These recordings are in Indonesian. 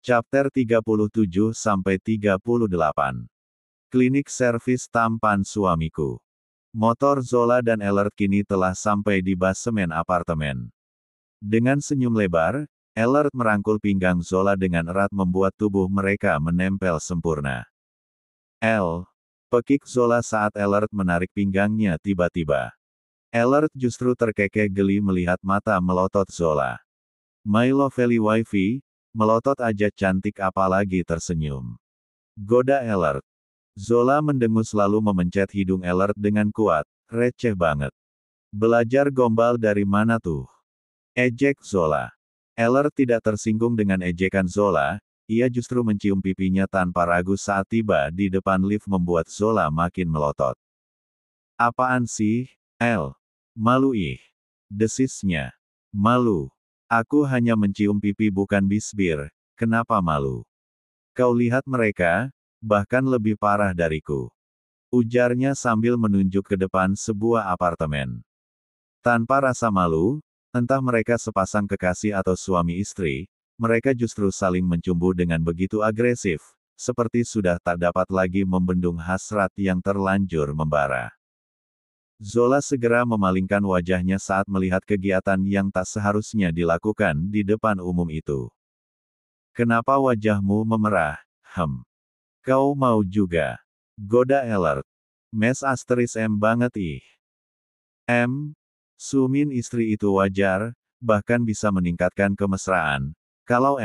Chapter 37-38. Klinik servis tampan suamiku. Motor Zola dan Ellert kini telah sampai di basemen apartemen. Dengan senyum lebar, Ellert merangkul pinggang Zola dengan erat membuat tubuh mereka menempel sempurna. Pekik Zola saat Ellert menarik pinggangnya tiba-tiba. Ellert justru terkekeh geli melihat mata melotot Zola. My lovely wifey, melotot aja cantik apalagi tersenyum. Goda Ellert. Zola mendengus lalu memencet hidung Ellert dengan kuat, receh banget. Belajar gombal dari mana tuh? Ejek Zola. Ellert tidak tersinggung dengan ejekan Zola, ia justru mencium pipinya tanpa ragu saat tiba di depan lift membuat Zola makin melotot. Apaan sih, El? Malu ih. Desisnya. Malu. Aku hanya mencium pipi bukan bisbir, kenapa malu? Kau lihat mereka, bahkan lebih parah dariku. Ujarnya sambil menunjuk ke depan sebuah apartemen. Tanpa rasa malu, entah mereka sepasang kekasih atau suami istri, mereka justru saling mencumbu dengan begitu agresif, seperti sudah tak dapat lagi membendung hasrat yang terlanjur membara. Zola segera memalingkan wajahnya saat melihat kegiatan yang tak seharusnya dilakukan di depan umum itu. Kenapa wajahmu memerah? Kau mau juga? Goda Ellert. Mes asteris M banget ih. Sumin istri itu wajar, bahkan bisa meningkatkan kemesraan. Kalau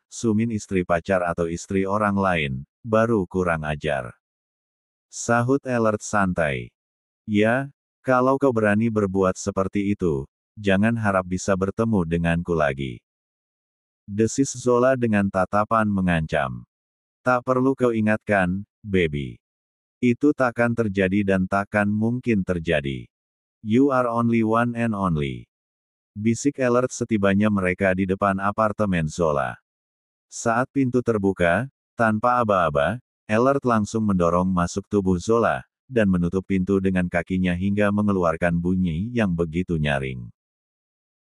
Sumin istri pacar atau istri orang lain, baru kurang ajar. Sahut Ellert santai. Ya, kalau kau berani berbuat seperti itu, jangan harap bisa bertemu denganku lagi. Desis Zola dengan tatapan mengancam. Tak perlu kau ingatkan, baby. Itu takkan terjadi dan takkan mungkin terjadi. You are only one and only. Bisik Ellert setibanya mereka di depan apartemen Zola. Saat pintu terbuka, tanpa aba-aba, Ellert langsung mendorong masuk tubuh Zola, dan menutup pintu dengan kakinya hingga mengeluarkan bunyi yang begitu nyaring.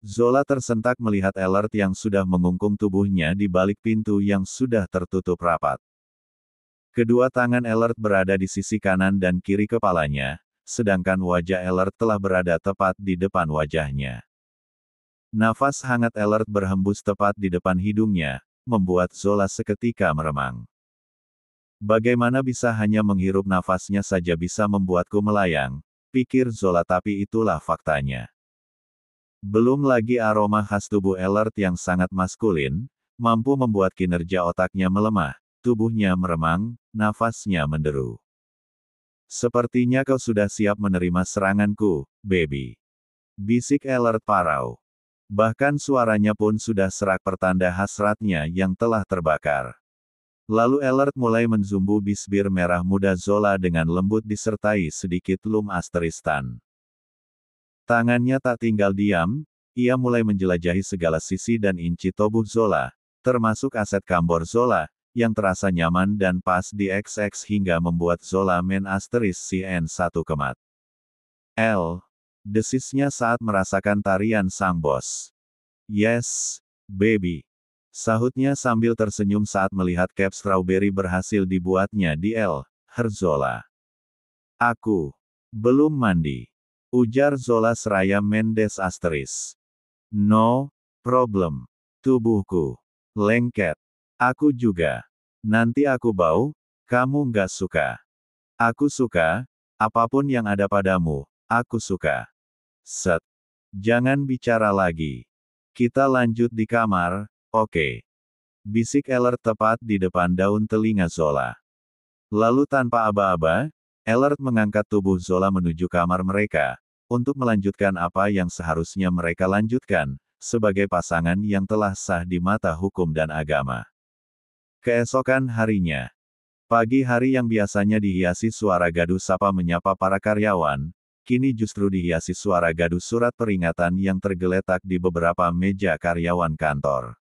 Zola tersentak melihat Ellert yang sudah mengungkung tubuhnya di balik pintu yang sudah tertutup rapat. Kedua tangan Ellert berada di sisi kanan dan kiri kepalanya, sedangkan wajah Ellert telah berada tepat di depan wajahnya. Nafas hangat Ellert berhembus tepat di depan hidungnya, membuat Zola seketika meremang. Bagaimana bisa hanya menghirup nafasnya saja bisa membuatku melayang, pikir Zola, tapi itulah faktanya. Belum lagi aroma khas tubuh Ellert yang sangat maskulin, mampu membuat kinerja otaknya melemah, tubuhnya meremang, nafasnya menderu. Sepertinya kau sudah siap menerima seranganku, baby. Bisik Ellert parau. Bahkan suaranya pun sudah serak pertanda hasratnya yang telah terbakar. Lalu Ellert mulai menzumbu bisbir merah muda Zola dengan lembut disertai sedikit lum asteristan. Tangannya tak tinggal diam, ia mulai menjelajahi segala sisi dan inci tubuh Zola, termasuk aset kambor Zola, yang terasa nyaman dan pas di XX hingga membuat Zola men asteris CN1 kemat. Desisnya saat merasakan tarian sang bos. Yes, baby. Sahutnya sambil tersenyum saat melihat cap strawberry berhasil dibuatnya di Zola. Aku belum mandi, ujar Zola seraya mendes asteris. No problem. Tubuhku lengket. Aku juga. Nanti aku bau, kamu nggak suka. Aku suka, apapun yang ada padamu, aku suka. Set. Jangan bicara lagi. Kita lanjut di kamar. Oke. Bisik Ellert tepat di depan daun telinga Zola. Lalu tanpa aba-aba, Ellert mengangkat tubuh Zola menuju kamar mereka, untuk melanjutkan apa yang seharusnya mereka lanjutkan, sebagai pasangan yang telah sah di mata hukum dan agama. Keesokan harinya. Pagi hari yang biasanya dihiasi suara gaduh sapa menyapa para karyawan, kini justru dihiasi suara gaduh surat peringatan yang tergeletak di beberapa meja karyawan kantor.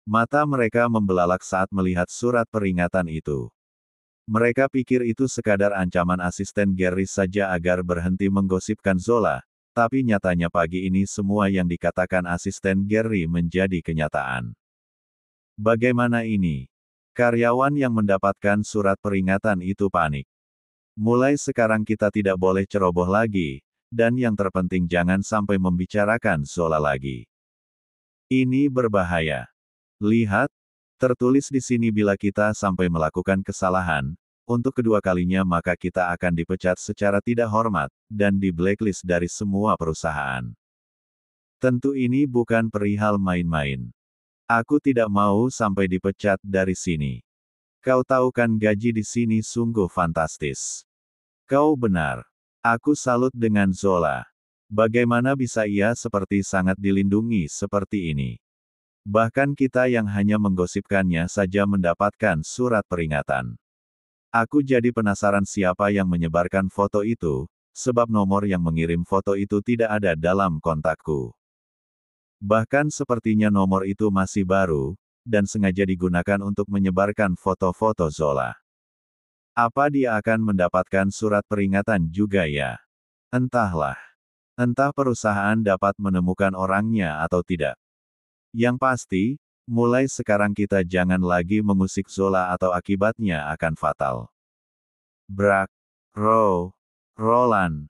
Mata mereka membelalak saat melihat surat peringatan itu. Mereka pikir itu sekadar ancaman asisten Gary saja agar berhenti menggosipkan Zola, tapi nyatanya pagi ini semua yang dikatakan asisten Gary menjadi kenyataan. Bagaimana ini? Karyawan yang mendapatkan surat peringatan itu panik. Mulai sekarang kita tidak boleh ceroboh lagi, dan yang terpenting jangan sampai membicarakan Zola lagi. Ini berbahaya. Lihat, tertulis di sini bila kita sampai melakukan kesalahan, untuk kedua kalinya maka kita akan dipecat secara tidak hormat, dan di blacklist dari semua perusahaan. Tentu ini bukan perihal main-main. Aku tidak mau sampai dipecat dari sini. Kau tahu kan gaji di sini sungguh fantastis. Kau benar. Aku salut dengan Zola. Bagaimana bisa ia seperti sangat dilindungi seperti ini? Bahkan kita yang hanya menggosipkannya saja mendapatkan surat peringatan. Aku jadi penasaran siapa yang menyebarkan foto itu, sebab nomor yang mengirim foto itu tidak ada dalam kontakku. Bahkan sepertinya nomor itu masih baru, dan sengaja digunakan untuk menyebarkan foto-foto Zola. Apa dia akan mendapatkan surat peringatan juga ya? Entahlah. Entah perusahaan dapat menemukan orangnya atau tidak. Yang pasti, mulai sekarang kita jangan lagi mengusik Zola atau akibatnya akan fatal. Brak. Roland.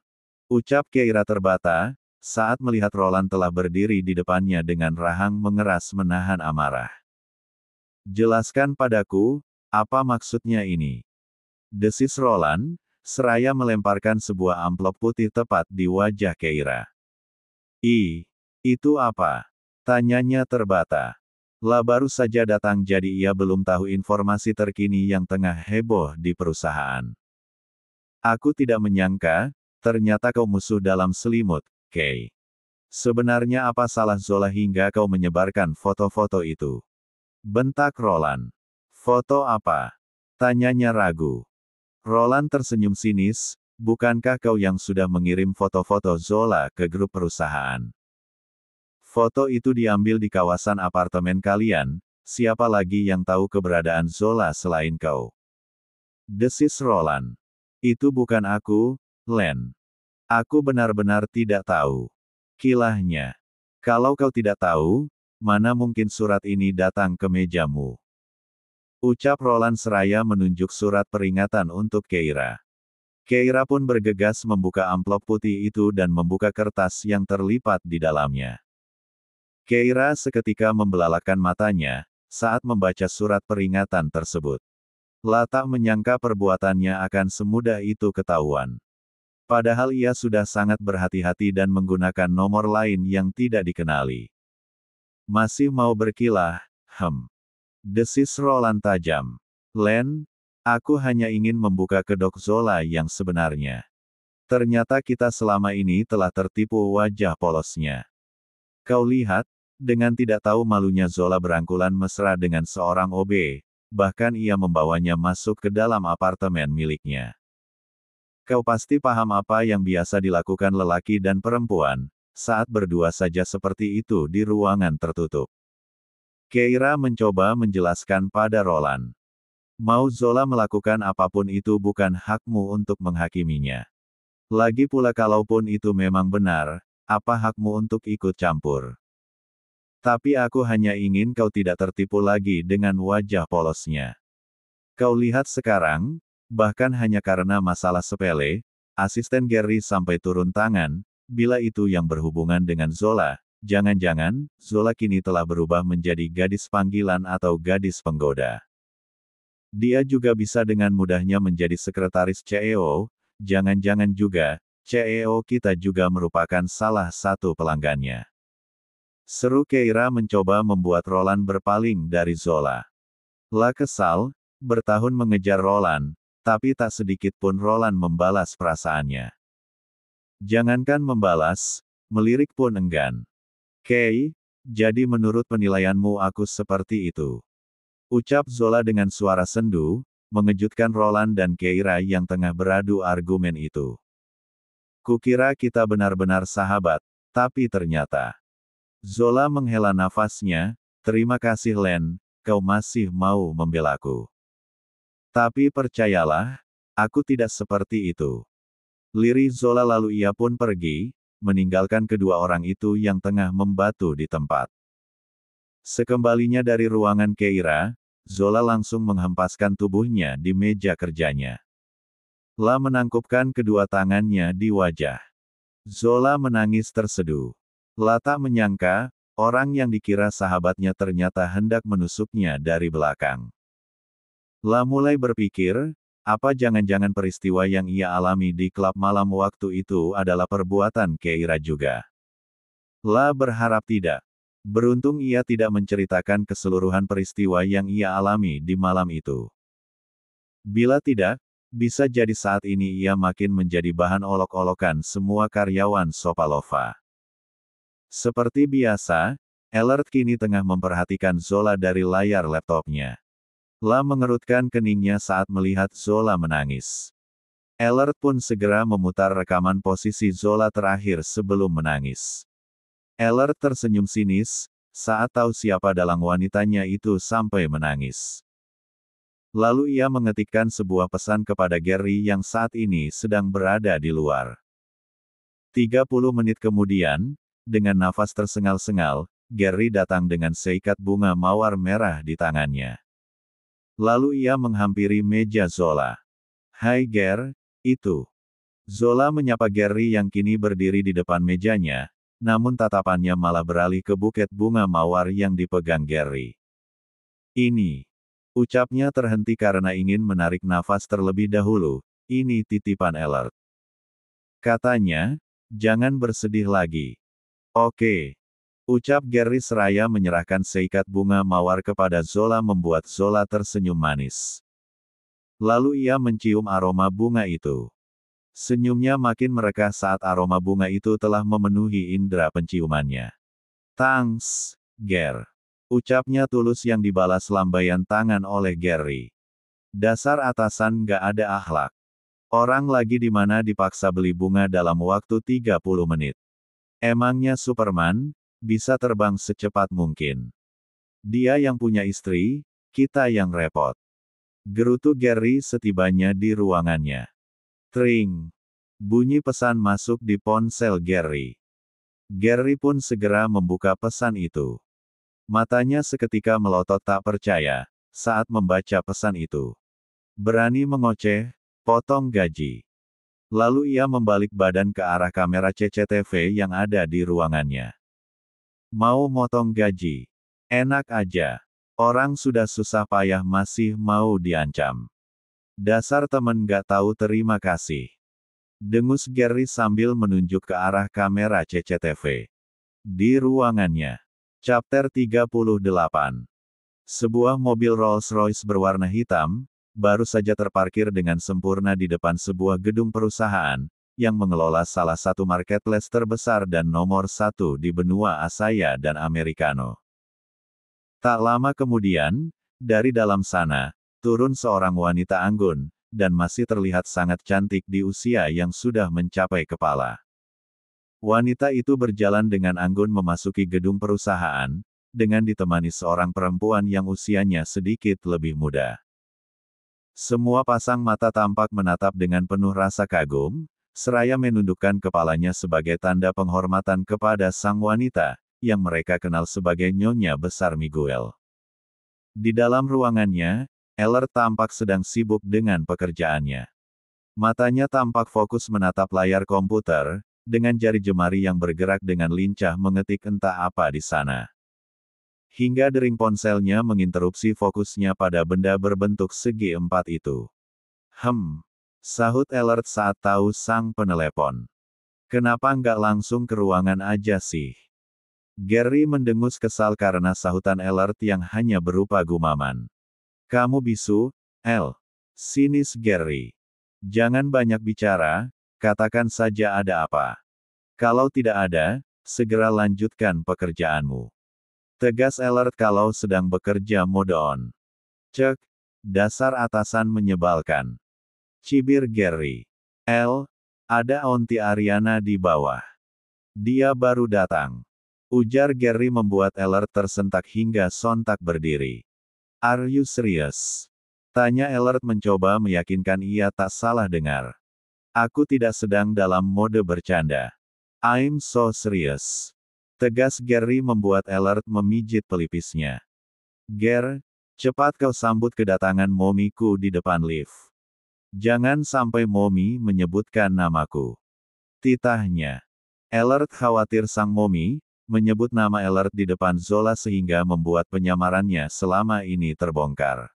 Ucap Keira terbata, saat melihat Roland telah berdiri di depannya dengan rahang mengeras menahan amarah. Jelaskan padaku, apa maksudnya ini? Desis Roland, seraya melemparkan sebuah amplop putih tepat di wajah Keira. Itu apa? Tanyanya terbata. Lah baru saja datang jadi ia belum tahu informasi terkini yang tengah heboh di perusahaan. Aku tidak menyangka, ternyata kau musuh dalam selimut, Kay. Sebenarnya apa salah Zola hingga kau menyebarkan foto-foto itu? Bentak Roland. Foto apa? Tanyanya ragu. Roland tersenyum sinis, bukankah kau yang sudah mengirim foto-foto Zola ke grup perusahaan? Foto itu diambil di kawasan apartemen kalian, siapa lagi yang tahu keberadaan Zola selain kau? Desis Roland. Itu bukan aku, Len. Aku benar-benar tidak tahu. Kilahnya. Kalau kau tidak tahu, mana mungkin surat ini datang ke mejamu? Ucap Roland seraya menunjuk surat peringatan untuk Keira. Keira pun bergegas membuka amplop putih itu dan membuka kertas yang terlipat di dalamnya. Keira seketika membelalakan matanya, saat membaca surat peringatan tersebut. Lah tak menyangka perbuatannya akan semudah itu ketahuan. Padahal ia sudah sangat berhati-hati dan menggunakan nomor lain yang tidak dikenali. Masih mau berkilah, Desis Roland tajam. Len, aku hanya ingin membuka kedok Zola yang sebenarnya. Ternyata kita selama ini telah tertipu wajah polosnya. Kau lihat, dengan tidak tahu malunya Zola berangkulan mesra dengan seorang OB, bahkan ia membawanya masuk ke dalam apartemen miliknya. Kau pasti paham apa yang biasa dilakukan lelaki dan perempuan, saat berdua saja seperti itu di ruangan tertutup. Keira mencoba menjelaskan pada Roland. Mau Zola melakukan apapun itu bukan hakmu untuk menghakiminya. Lagi pula kalaupun itu memang benar, apa hakmu untuk ikut campur? Tapi aku hanya ingin kau tidak tertipu lagi dengan wajah polosnya. Kau lihat sekarang, bahkan hanya karena masalah sepele, asisten Gary sampai turun tangan, bila itu yang berhubungan dengan Zola, jangan-jangan, Zola kini telah berubah menjadi gadis panggilan atau gadis penggoda. Dia juga bisa dengan mudahnya menjadi sekretaris CEO, jangan-jangan juga, CEO kita juga merupakan salah satu pelanggannya. Seru Keira mencoba membuat Roland berpaling dari Zola. Lah kesal, bertahun mengejar Roland, tapi tak sedikit pun Roland membalas perasaannya. Jangankan membalas, melirik pun enggan. Kay, jadi menurut penilaianmu aku seperti itu? Ucap Zola dengan suara sendu, mengejutkan Roland dan Keira yang tengah beradu argumen itu. Kukira kita benar-benar sahabat, tapi ternyata. Zola menghela nafasnya, terima kasih Len, kau masih mau membelaku. Tapi percayalah, aku tidak seperti itu. Lirih Zola lalu ia pun pergi, meninggalkan kedua orang itu yang tengah membatu di tempat. Sekembalinya dari ruangan Keira, Zola langsung menghempaskan tubuhnya di meja kerjanya. La menangkupkan kedua tangannya di wajah. Zola menangis terseduh. La tak menyangka, orang yang dikira sahabatnya ternyata hendak menusuknya dari belakang. La mulai berpikir, apa jangan-jangan peristiwa yang ia alami di klub malam waktu itu adalah perbuatan Keira juga. La berharap tidak. Beruntung ia tidak menceritakan keseluruhan peristiwa yang ia alami di malam itu. Bila tidak, bisa jadi saat ini ia makin menjadi bahan olok-olokan semua karyawan Sopalova. Seperti biasa, Ellert kini tengah memperhatikan Zola dari layar laptopnya. La mengerutkan keningnya saat melihat Zola menangis. Ellert pun segera memutar rekaman posisi Zola terakhir sebelum menangis. Ellert tersenyum sinis, saat tahu siapa dalang wanitanya itu sampai menangis. Lalu ia mengetikkan sebuah pesan kepada Gary yang saat ini sedang berada di luar. 30 menit kemudian, dengan nafas tersengal-sengal, Gary datang dengan seikat bunga mawar merah di tangannya. Lalu ia menghampiri meja Zola. "Hai Ger, itu." Zola menyapa Gary yang kini berdiri di depan mejanya, namun tatapannya malah beralih ke buket bunga mawar yang dipegang Gary. "Ini." Ucapnya terhenti karena ingin menarik nafas terlebih dahulu, "Ini titipan Ellert." Katanya, "Jangan bersedih lagi." "Oke." Ucap Gary seraya menyerahkan seikat bunga mawar kepada Zola membuat Zola tersenyum manis. Lalu ia mencium aroma bunga itu. Senyumnya makin merekah saat aroma bunga itu telah memenuhi indera penciumannya. "Thanks, Ger." Ucapnya tulus yang dibalas lambaian tangan oleh Gary. "Dasar atasan gak ada akhlak. Orang lagi di mana dipaksa beli bunga dalam waktu 30 menit. Emangnya Superman bisa terbang secepat mungkin. Dia yang punya istri, kita yang repot." Gerutu Gary setibanya di ruangannya. Tring. Bunyi pesan masuk di ponsel Gary. Gary pun segera membuka pesan itu. Matanya seketika melotot tak percaya, saat membaca pesan itu. "Berani mengoceh, potong gaji." Lalu ia membalik badan ke arah kamera CCTV yang ada di ruangannya. "Mau motong gaji? Enak aja. Orang sudah susah payah masih mau diancam. Dasar temen gak tahu terima kasih." Dengus Gary sambil menunjuk ke arah kamera CCTV. Di ruangannya. Chapter 38. Sebuah mobil Rolls-Royce berwarna hitam, baru saja terparkir dengan sempurna di depan sebuah gedung perusahaan, yang mengelola salah satu marketplace terbesar dan nomor satu di benua Asia dan Americano. Tak lama kemudian, dari dalam sana, turun seorang wanita anggun, dan masih terlihat sangat cantik di usia yang sudah mencapai kepala. Wanita itu berjalan dengan anggun memasuki gedung perusahaan, dengan ditemani seorang perempuan yang usianya sedikit lebih muda. Semua pasang mata tampak menatap dengan penuh rasa kagum, seraya menundukkan kepalanya sebagai tanda penghormatan kepada sang wanita, yang mereka kenal sebagai Nyonya Besar Miguel. Di dalam ruangannya, Ellert tampak sedang sibuk dengan pekerjaannya. Matanya tampak fokus menatap layar komputer, dengan jari jemari yang bergerak dengan lincah mengetik entah apa di sana. Hingga dering ponselnya menginterupsi fokusnya pada benda berbentuk segi empat itu. Sahut Ellert saat tahu sang penelepon. "Kenapa nggak langsung ke ruangan aja sih?" Gary mendengus kesal karena sahutan Ellert yang hanya berupa gumaman. "Kamu bisu, El?" Sinis Gary. "Jangan banyak bicara, katakan saja ada apa. Kalau tidak ada, segera lanjutkan pekerjaanmu." Tegas Ellert kalau sedang bekerja mode on. "Cek, dasar atasan menyebalkan." Cibir Gary. "El, ada Onti Ariana di bawah. Dia baru datang." Ujar Gary membuat Ellert tersentak hingga sontak berdiri. "Are you serious?" Tanya Ellert mencoba meyakinkan ia tak salah dengar. "Aku tidak sedang dalam mode bercanda. I'm so serious." Tegas Gary membuat Elert memijit pelipisnya. Ger, cepat kau sambut kedatangan momiku di depan lift. Jangan sampai momi menyebutkan namaku. Titahnya. Elert khawatir sang momi menyebut nama Elert di depan Zola sehingga membuat penyamarannya selama ini terbongkar.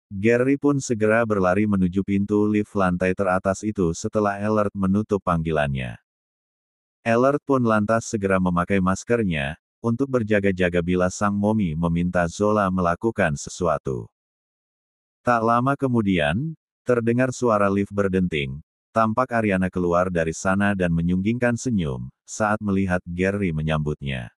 Gary pun segera berlari menuju pintu lift lantai teratas itu setelah Elert menutup panggilannya. Elert pun lantas segera memakai maskernya, untuk berjaga-jaga bila sang momi meminta Zola melakukan sesuatu. Tak lama kemudian, terdengar suara lift berdenting. Tampak Ariana keluar dari sana dan menyunggingkan senyum, saat melihat Gary menyambutnya.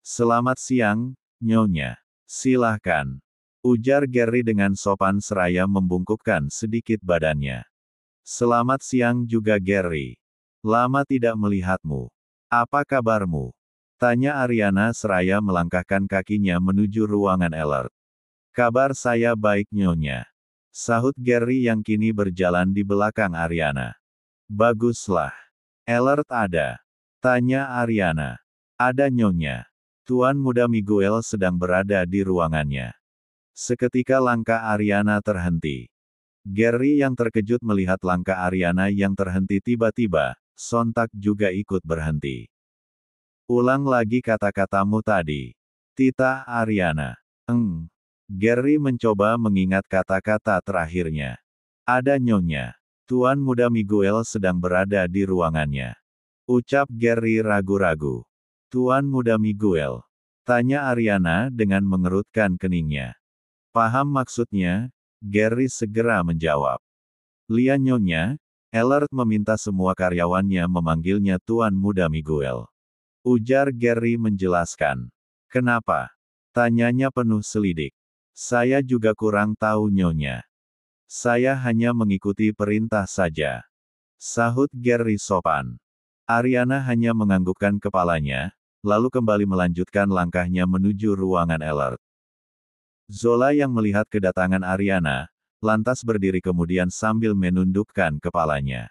Selamat siang, Nyonya. Silahkan. Ujar Gary dengan sopan seraya membungkukkan sedikit badannya. Selamat siang juga Gary. Lama tidak melihatmu. Apa kabarmu? Tanya Ariana seraya melangkahkan kakinya menuju ruangan Elert. Kabar saya baik Nyonya. Sahut Gary yang kini berjalan di belakang Ariana. Baguslah. Elert ada? Tanya Ariana. Ada Nyonya. Tuan Muda Miguel sedang berada di ruangannya. Seketika langkah Ariana terhenti. Gary yang terkejut melihat langkah Ariana yang terhenti tiba-tiba, sontak juga ikut berhenti. Ulang lagi kata-katamu tadi. Tita Ariana. Gary mencoba mengingat kata-kata terakhirnya. Ada Nyonya. Tuan Muda Miguel sedang berada di ruangannya. Ucap Gary ragu-ragu. Tuan Muda Miguel. Tanya Ariana dengan mengerutkan keningnya. Paham maksudnya? Gary segera menjawab. Lihat Nyonya, Elert meminta semua karyawannya memanggilnya Tuan Muda Miguel. Ujar Gary menjelaskan. Kenapa? Tanyanya penuh selidik. Saya juga kurang tahu Nyonya. Saya hanya mengikuti perintah saja. Sahut Gary sopan. Ariana hanya menganggukkan kepalanya, lalu kembali melanjutkan langkahnya menuju ruangan Elert. Zola yang melihat kedatangan Ariana, lantas berdiri kemudian sambil menundukkan kepalanya.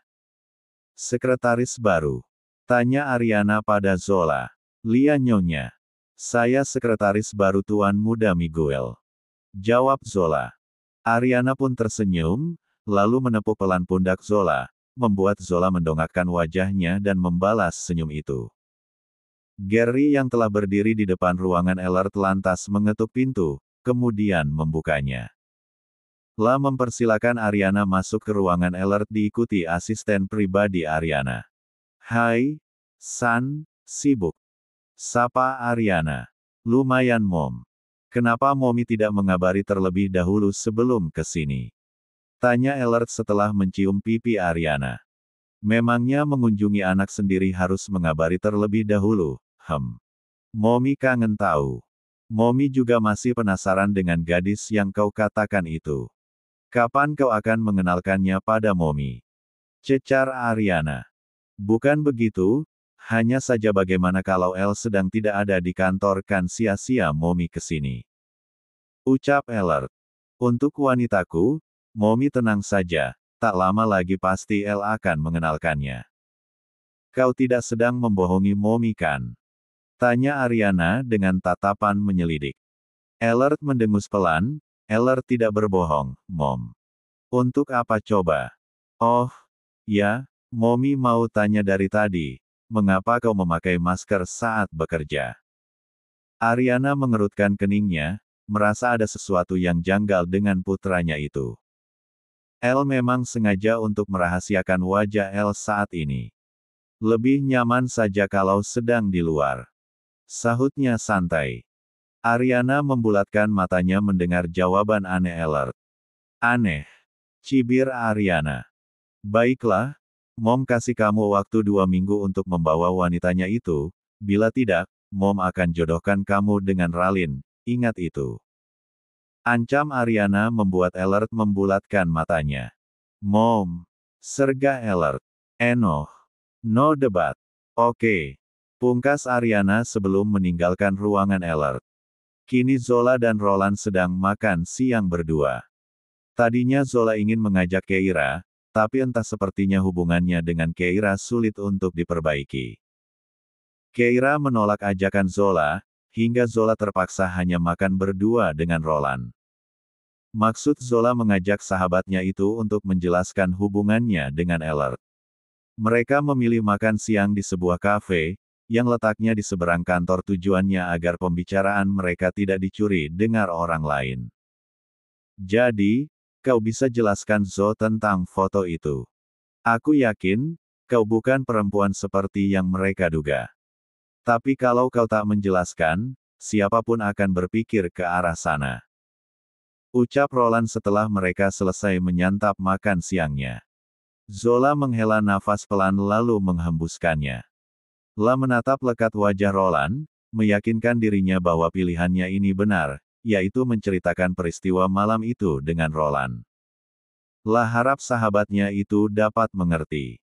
Sekretaris baru. Tanya Ariana pada Zola. Lihat Nyonya. Saya sekretaris baru Tuan Muda Miguel. Jawab Zola. Ariana pun tersenyum, lalu menepuk pelan pundak Zola, membuat Zola mendongakkan wajahnya dan membalas senyum itu. Gary yang telah berdiri di depan ruangan Elert lantas mengetuk pintu, kemudian membukanya. La mempersilakan Ariana masuk ke ruangan Elert diikuti asisten pribadi Ariana. Hai, San, sibuk. Sapa Ariana. Lumayan Mom. Kenapa Momi tidak mengabari terlebih dahulu sebelum ke sini? Tanya Elert setelah mencium pipi Ariana. Memangnya mengunjungi anak sendiri harus mengabari terlebih dahulu, Momi kangen tahu. Momi juga masih penasaran dengan gadis yang kau katakan itu. Kapan kau akan mengenalkannya pada Momi? Cecar Ariana. Bukan begitu, hanya saja bagaimana kalau El sedang tidak ada di kantor kan sia-sia Momi kesini. Ucap Elert. Untuk wanitaku, Momi tenang saja, tak lama lagi pasti El akan mengenalkannya. Kau tidak sedang membohongi Momi kan? Tanya Ariana dengan tatapan menyelidik. Elert mendengus pelan, Elert tidak berbohong, Mom. Untuk apa coba? Oh, ya, Momi mau tanya dari tadi. Mengapa kau memakai masker saat bekerja? Ariana mengerutkan keningnya, merasa ada sesuatu yang janggal dengan putranya itu. El memang sengaja untuk merahasiakan wajah El saat ini. Lebih nyaman saja kalau sedang di luar. Sahutnya santai. Ariana membulatkan matanya mendengar jawaban aneh Elert. Aneh. Cibir Ariana. Baiklah, Mom kasih kamu waktu 2 minggu untuk membawa wanitanya itu, bila tidak, Mom akan jodohkan kamu dengan Ralin, ingat itu. Ancam Ariana membuat Elert membulatkan matanya. Mom. Sergah Elert. Enoh. No debat. Oke. Pungkas Ariana sebelum meninggalkan ruangan Elert. Kini Zola dan Roland sedang makan siang berdua. Tadinya Zola ingin mengajak Keira, tapi entah sepertinya hubungannya dengan Keira sulit untuk diperbaiki. Keira menolak ajakan Zola, hingga Zola terpaksa hanya makan berdua dengan Roland. Maksud Zola mengajak sahabatnya itu untuk menjelaskan hubungannya dengan Ellert. Mereka memilih makan siang di sebuah kafe, yang letaknya di seberang kantor tujuannya agar pembicaraan mereka tidak dicuri dengar orang lain. Jadi, kau bisa jelaskan Zo tentang foto itu. Aku yakin, kau bukan perempuan seperti yang mereka duga. Tapi kalau kau tak menjelaskan, siapapun akan berpikir ke arah sana. Ucap Roland setelah mereka selesai menyantap makan siangnya. Zola menghela nafas pelan lalu menghembuskannya. La menatap lekat wajah Roland, meyakinkan dirinya bahwa pilihannya ini benar, yaitu menceritakan peristiwa malam itu dengan Roland. La harap sahabatnya itu dapat mengerti.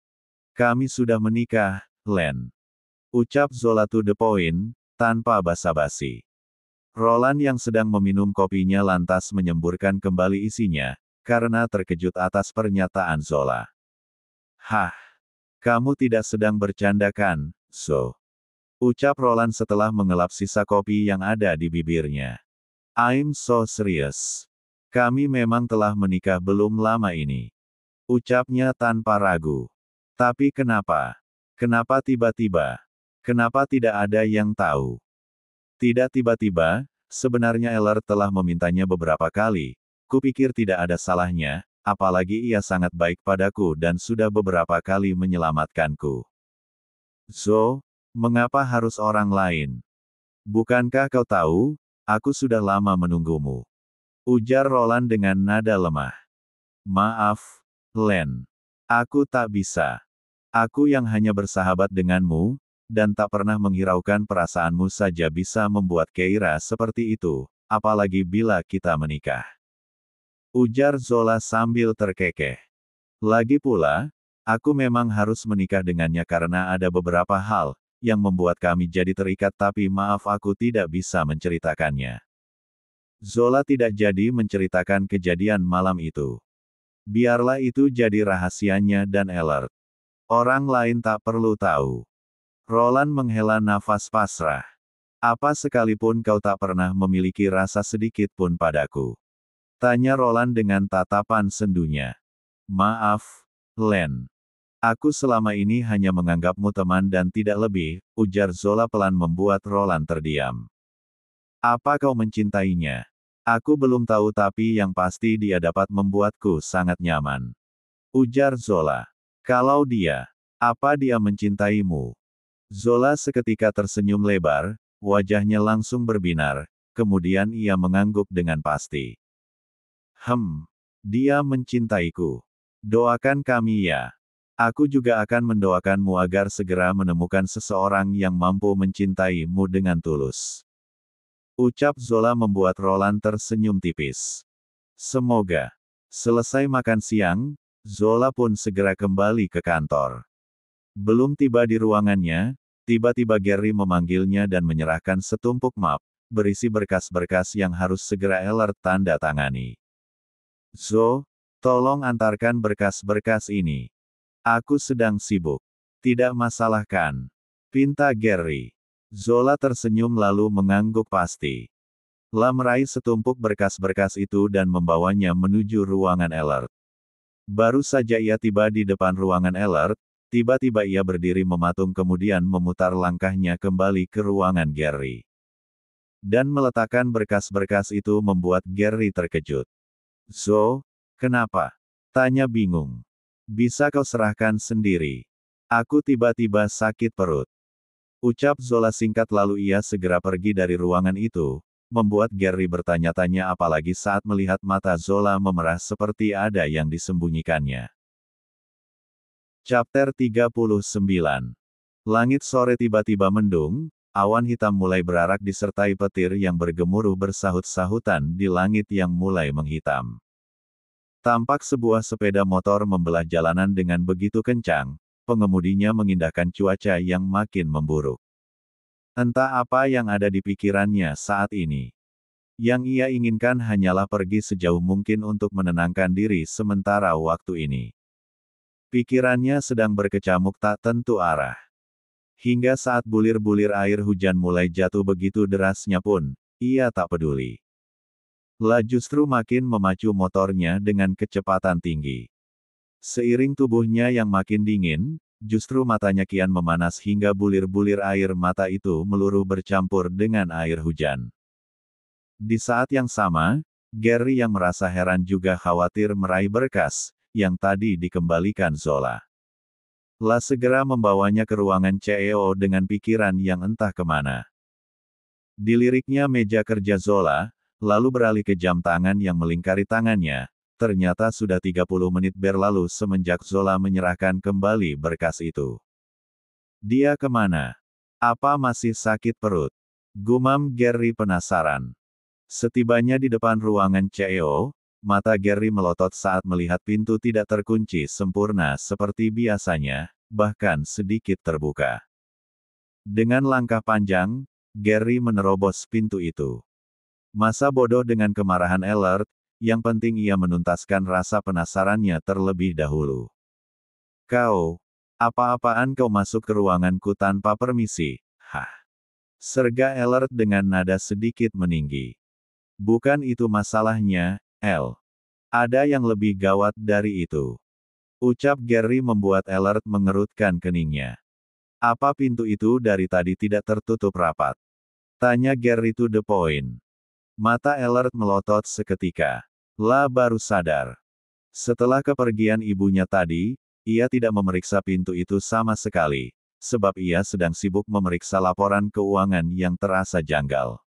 Kami sudah menikah, Len. Ucap Zola to the point, tanpa basa-basi. Roland yang sedang meminum kopinya lantas menyemburkan kembali isinya, karena terkejut atas pernyataan Zola. Hah? Kamu tidak sedang bercanda kan, Zo? Ucap Roland setelah mengelap sisa kopi yang ada di bibirnya. I'm so serious. Kami memang telah menikah belum lama ini. Ucapnya tanpa ragu. Tapi kenapa? Kenapa tiba-tiba? Kenapa tidak ada yang tahu? Tidak tiba-tiba, sebenarnya Ellert telah memintanya beberapa kali. Kupikir tidak ada salahnya, apalagi ia sangat baik padaku dan sudah beberapa kali menyelamatkanku. Zo, mengapa harus orang lain? Bukankah kau tahu, aku sudah lama menunggumu. Ujar Roland dengan nada lemah. Maaf, Len. Aku tak bisa. Aku yang hanya bersahabat denganmu, dan tak pernah menghiraukan perasaanmu saja bisa membuat Keira seperti itu, apalagi bila kita menikah. Ujar Zola sambil terkekeh. Lagi pula, aku memang harus menikah dengannya karena ada beberapa hal, yang membuat kami jadi terikat tapi maaf aku tidak bisa menceritakannya. Zola tidak jadi menceritakan kejadian malam itu. Biarlah itu jadi rahasianya dan Ellert. Orang lain tak perlu tahu. Roland menghela nafas pasrah. Apa sekalipun kau tak pernah memiliki rasa sedikit pun padaku? Tanya Roland dengan tatapan sendunya. Maaf, Len. Aku selama ini hanya menganggapmu teman dan tidak lebih, ujar Zola pelan membuat Roland terdiam. Apa kau mencintainya? Aku belum tahu tapi yang pasti dia dapat membuatku sangat nyaman. Ujar Zola. Kalau dia, apa dia mencintaimu? Zola seketika tersenyum lebar, wajahnya langsung berbinar, kemudian ia mengangguk dengan pasti. Dia mencintaiku. Doakan kami ya. Aku juga akan mendoakanmu agar segera menemukan seseorang yang mampu mencintaimu dengan tulus. Ucap Zola membuat Roland tersenyum tipis. Semoga. Selesai makan siang, Zola pun segera kembali ke kantor. Belum tiba di ruangannya, tiba-tiba Gary memanggilnya dan menyerahkan setumpuk map, berisi berkas-berkas yang harus segera Ellert tanda tangani. Zo, tolong antarkan berkas-berkas ini. Aku sedang sibuk. Tidak masalah kan? Pinta Gary. Zola tersenyum lalu mengangguk pasti. La meraih setumpuk berkas-berkas itu dan membawanya menuju ruangan Ellert. Baru saja ia tiba di depan ruangan Ellert, tiba-tiba ia berdiri mematung kemudian memutar langkahnya kembali ke ruangan Gary. Dan meletakkan berkas-berkas itu membuat Gary terkejut. Zo, kenapa? Tanya bingung. Bisa kau serahkan sendiri. Aku tiba-tiba sakit perut. Ucap Zola singkat lalu ia segera pergi dari ruangan itu, membuat Gary bertanya-tanya apalagi saat melihat mata Zola memerah seperti ada yang disembunyikannya. Chapter 39. Langit sore tiba-tiba mendung, awan hitam mulai berarak disertai petir yang bergemuruh bersahut-sahutan di langit yang mulai menghitam. Tampak sebuah sepeda motor membelah jalanan dengan begitu kencang, pengemudinya mengindahkan cuaca yang makin memburuk. Entah apa yang ada di pikirannya saat ini. Yang ia inginkan hanyalah pergi sejauh mungkin untuk menenangkan diri sementara waktu ini. Pikirannya sedang berkecamuk tak tentu arah. Hingga saat bulir-bulir air hujan mulai jatuh begitu derasnya pun, ia tak peduli. La justru makin memacu motornya dengan kecepatan tinggi. Seiring tubuhnya yang makin dingin, justru matanya kian memanas hingga bulir-bulir air mata itu meluruh bercampur dengan air hujan. Di saat yang sama, Gary yang merasa heran juga khawatir meraih berkas, yang tadi dikembalikan Zola. La segera membawanya ke ruangan CEO dengan pikiran yang entah kemana. Diliriknya meja kerja Zola, lalu beralih ke jam tangan yang melingkari tangannya. Ternyata sudah 30 menit berlalu semenjak Zola menyerahkan kembali berkas itu. Dia kemana? Apa masih sakit perut? Gumam Gary penasaran. Setibanya di depan ruangan CEO, mata Gary melotot saat melihat pintu tidak terkunci sempurna seperti biasanya, bahkan sedikit terbuka. Dengan langkah panjang, Gary menerobos pintu itu. Masa bodoh dengan kemarahan Elert, yang penting ia menuntaskan rasa penasarannya terlebih dahulu. Kau, apa-apaan kau masuk ke ruanganku tanpa permisi? Hah? Serga Elert dengan nada sedikit meninggi. Bukan itu masalahnya, El. Ada yang lebih gawat dari itu. Ucap Gary membuat Elert mengerutkan keningnya. Apa pintu itu dari tadi tidak tertutup rapat? Tanya Gary to the point. Mata Elert melotot seketika. La baru sadar. Setelah kepergian ibunya tadi, ia tidak memeriksa pintu itu sama sekali, sebab ia sedang sibuk memeriksa laporan keuangan yang terasa janggal.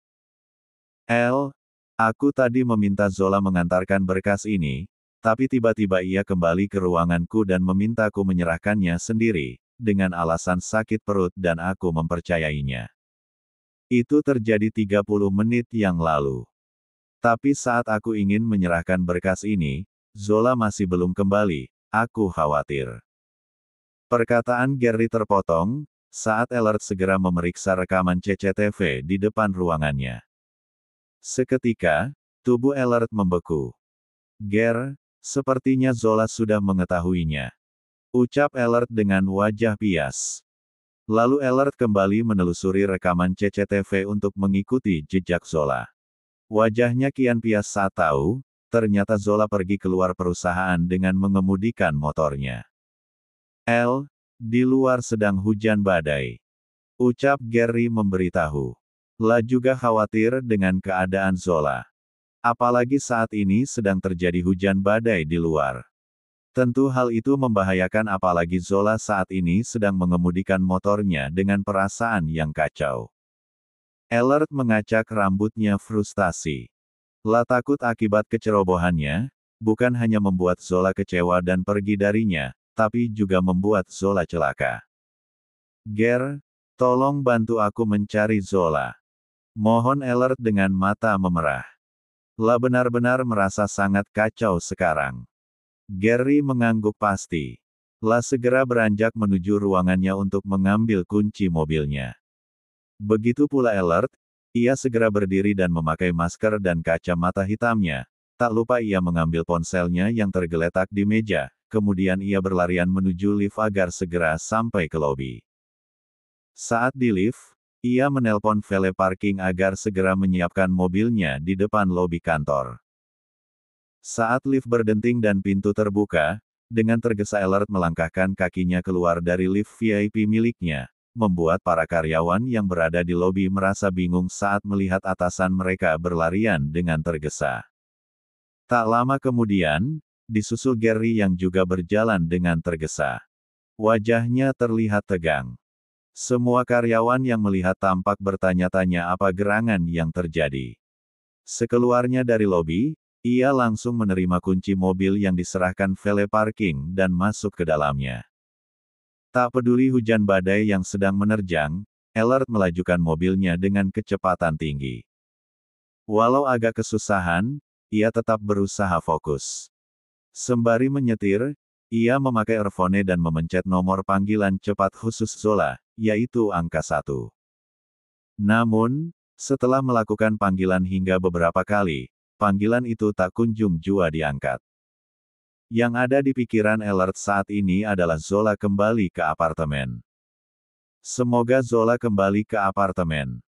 El, aku tadi meminta Zola mengantarkan berkas ini, tapi tiba-tiba ia kembali ke ruanganku dan memintaku menyerahkannya sendiri, dengan alasan sakit perut dan aku mempercayainya. Itu terjadi 30 menit yang lalu. Tapi saat aku ingin menyerahkan berkas ini, Zola masih belum kembali, aku khawatir. Perkataan Gary terpotong, saat Elert segera memeriksa rekaman CCTV di depan ruangannya. Seketika, tubuh Elert membeku. Ger, sepertinya Zola sudah mengetahuinya. Ucap Elert dengan wajah bias. Lalu Elert kembali menelusuri rekaman CCTV untuk mengikuti jejak Zola. Wajahnya kian pias saat tahu, ternyata Zola pergi keluar perusahaan dengan mengemudikan motornya. El, di luar sedang hujan badai. Ucap Gary memberitahu. La juga khawatir dengan keadaan Zola. Apalagi saat ini sedang terjadi hujan badai di luar. Tentu hal itu membahayakan apalagi Zola saat ini sedang mengemudikan motornya dengan perasaan yang kacau. Elert mengacak rambutnya frustasi. La takut akibat kecerobohannya, bukan hanya membuat Zola kecewa dan pergi darinya, tapi juga membuat Zola celaka. Ger, tolong bantu aku mencari Zola. Mohon Elert dengan mata memerah. La benar-benar merasa sangat kacau sekarang. Gary mengangguk pasti. La segera beranjak menuju ruangannya untuk mengambil kunci mobilnya. Begitu pula Elert, ia segera berdiri dan memakai masker dan kacamata hitamnya. Tak lupa ia mengambil ponselnya yang tergeletak di meja, kemudian ia berlarian menuju lift agar segera sampai ke lobi. Saat di lift, ia menelpon valet parking agar segera menyiapkan mobilnya di depan lobi kantor. Saat lift berdenting dan pintu terbuka, dengan tergesa Elert melangkahkan kakinya keluar dari lift VIP miliknya, membuat para karyawan yang berada di lobi merasa bingung saat melihat atasan mereka berlarian dengan tergesa. Tak lama kemudian, disusul Gary yang juga berjalan dengan tergesa. Wajahnya terlihat tegang. Semua karyawan yang melihat tampak bertanya-tanya apa gerangan yang terjadi. Sekeluarnya dari lobi, ia langsung menerima kunci mobil yang diserahkan valet parking dan masuk ke dalamnya. Tak peduli hujan badai yang sedang menerjang, Elert melajukan mobilnya dengan kecepatan tinggi. Walau agak kesusahan, ia tetap berusaha fokus. Sembari menyetir, ia memakai earphone dan memencet nomor panggilan cepat khusus Zola, yaitu angka 1. Namun, setelah melakukan panggilan hingga beberapa kali, panggilan itu tak kunjung jua diangkat. Yang ada di pikiran Elert saat ini adalah Zola kembali ke apartemen. Semoga Zola kembali ke apartemen.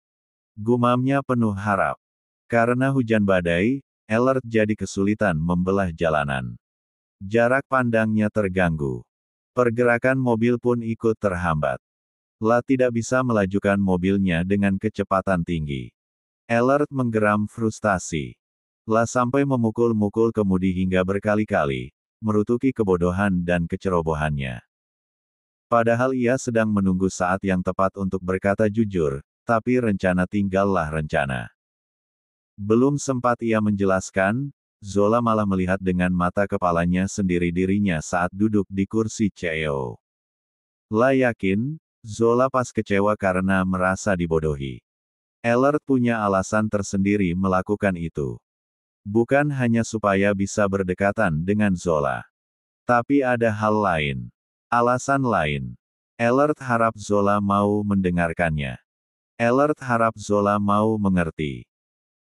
Gumamnya penuh harap. Karena hujan badai, Ellert jadi kesulitan membelah jalanan. Jarak pandangnya terganggu. Pergerakan mobil pun ikut terhambat. La tidak bisa melajukan mobilnya dengan kecepatan tinggi. Ellert menggeram frustasi. La sampai memukul-mukul kemudi hingga berkali-kali, merutuki kebodohan dan kecerobohannya. Padahal ia sedang menunggu saat yang tepat untuk berkata jujur, tapi rencana tinggallah rencana. Belum sempat ia menjelaskan, Zola malah melihat dengan mata kepalanya sendiri dirinya saat duduk di kursi CEO. La yakin, Zola pas kecewa karena merasa dibodohi. Ellert punya alasan tersendiri melakukan itu. Bukan hanya supaya bisa berdekatan dengan Zola. Tapi ada hal lain. Alasan lain. Ellert harap Zola mau mendengarkannya. Ellert harap Zola mau mengerti.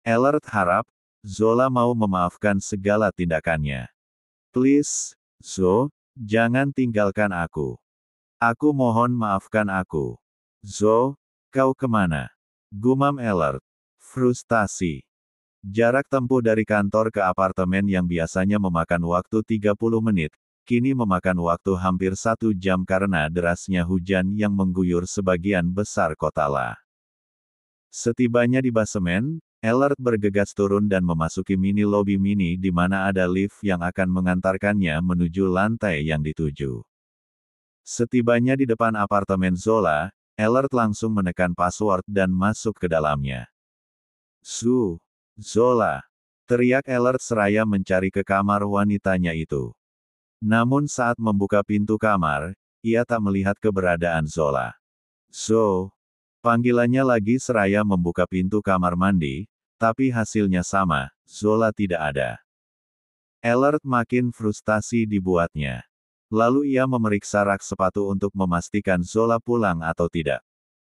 Ellert harap, Zola mau memaafkan segala tindakannya. Please, Zo, jangan tinggalkan aku. Aku mohon maafkan aku. Zo, kau kemana? Gumam Ellert. Frustasi. Jarak tempuh dari kantor ke apartemen yang biasanya memakan waktu 30 menit, kini memakan waktu hampir 1 jam karena derasnya hujan yang mengguyur sebagian besar kota La. Setibanya di basemen, Ellert bergegas turun dan memasuki mini lobi mini di mana ada lift yang akan mengantarkannya menuju lantai yang dituju. Setibanya di depan apartemen Zola, Ellert langsung menekan password dan masuk ke dalamnya. Zola, teriak Ellert seraya mencari ke kamar wanitanya itu. Namun saat membuka pintu kamar, ia tak melihat keberadaan Zola. Panggilannya lagi seraya membuka pintu kamar mandi, tapi hasilnya sama, Zola tidak ada. Ellert makin frustasi dibuatnya. Lalu ia memeriksa rak sepatu untuk memastikan Zola pulang atau tidak.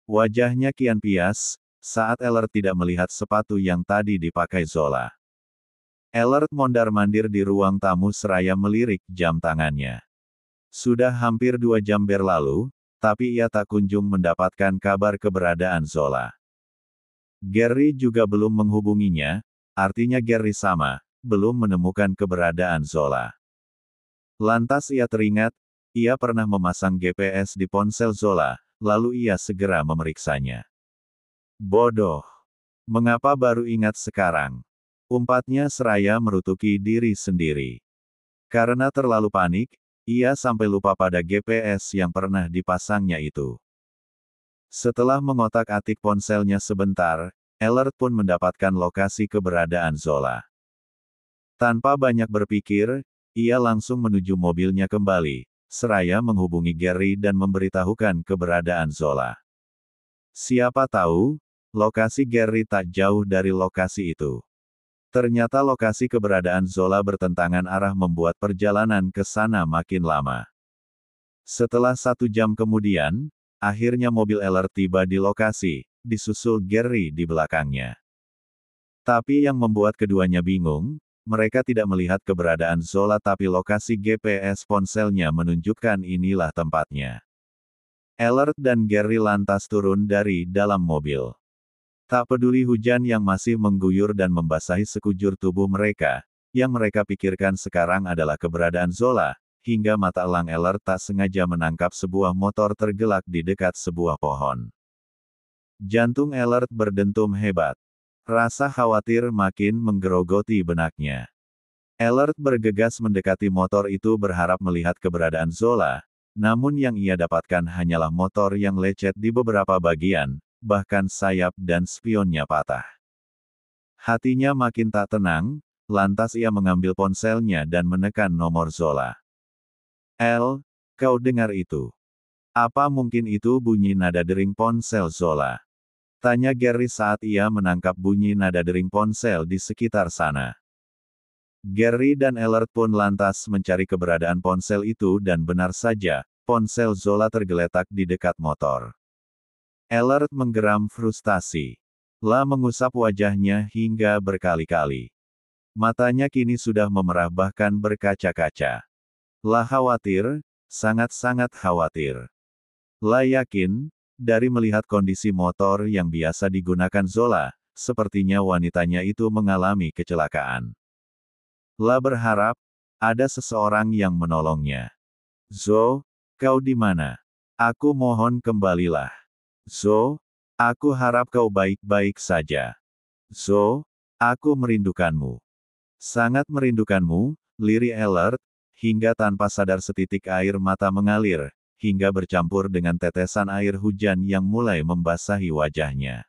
Wajahnya kian pias, saat Ellert tidak melihat sepatu yang tadi dipakai Zola. Ellert mondar-mandir di ruang tamu seraya melirik jam tangannya. Sudah hampir 2 jam berlalu, tapi ia tak kunjung mendapatkan kabar keberadaan Zola. Gary juga belum menghubunginya, artinya Gary sama, belum menemukan keberadaan Zola. Lantas ia teringat, ia pernah memasang GPS di ponsel Zola, lalu ia segera memeriksanya. Bodoh. Mengapa baru ingat sekarang? Umpatnya seraya merutuki diri sendiri. Karena terlalu panik, ia sampai lupa pada GPS yang pernah dipasangnya itu. Setelah mengotak-atik ponselnya sebentar, Ellert pun mendapatkan lokasi keberadaan Zola. Tanpa banyak berpikir, ia langsung menuju mobilnya kembali, seraya menghubungi Gary dan memberitahukan keberadaan Zola. Siapa tahu, lokasi Gary tak jauh dari lokasi itu. Ternyata lokasi keberadaan Zola bertentangan arah membuat perjalanan ke sana makin lama. Setelah 1 jam kemudian, akhirnya mobil Ellert tiba di lokasi, disusul Gary di belakangnya. Tapi yang membuat keduanya bingung, mereka tidak melihat keberadaan Zola tapi lokasi GPS ponselnya menunjukkan inilah tempatnya. Ellert dan Gary lantas turun dari dalam mobil. Tak peduli hujan yang masih mengguyur dan membasahi sekujur tubuh mereka, yang mereka pikirkan sekarang adalah keberadaan Zola, hingga mata elang Ellert tak sengaja menangkap sebuah motor tergelak di dekat sebuah pohon. Jantung Ellert berdentum hebat. Rasa khawatir makin menggerogoti benaknya. Ellert bergegas mendekati motor itu berharap melihat keberadaan Zola, namun yang ia dapatkan hanyalah motor yang lecet di beberapa bagian, bahkan sayap dan spionnya patah. Hatinya makin tak tenang, lantas ia mengambil ponselnya dan menekan nomor Zola. Kau dengar itu? Apa mungkin itu bunyi nada dering ponsel Zola? Tanya Gary saat ia menangkap bunyi nada dering ponsel di sekitar sana. Gary dan Ellert pun lantas mencari keberadaan ponsel itu dan benar saja, ponsel Zola tergeletak di dekat motor. Ellert menggeram frustasi. La mengusap wajahnya hingga berkali-kali. Matanya kini sudah memerah bahkan berkaca-kaca. La khawatir, sangat-sangat khawatir. La yakin, Dari melihat kondisi motor yang biasa digunakan Zola, sepertinya wanitanya itu mengalami kecelakaan. La berharap, ada seseorang yang menolongnya. Zo, kau di mana? Aku mohon kembalilah. Zo, aku harap kau baik-baik saja. Zo, aku merindukanmu. Sangat merindukanmu, Liri alert, hingga tanpa sadar setitik air mata mengalir, hingga bercampur dengan tetesan air hujan yang mulai membasahi wajahnya.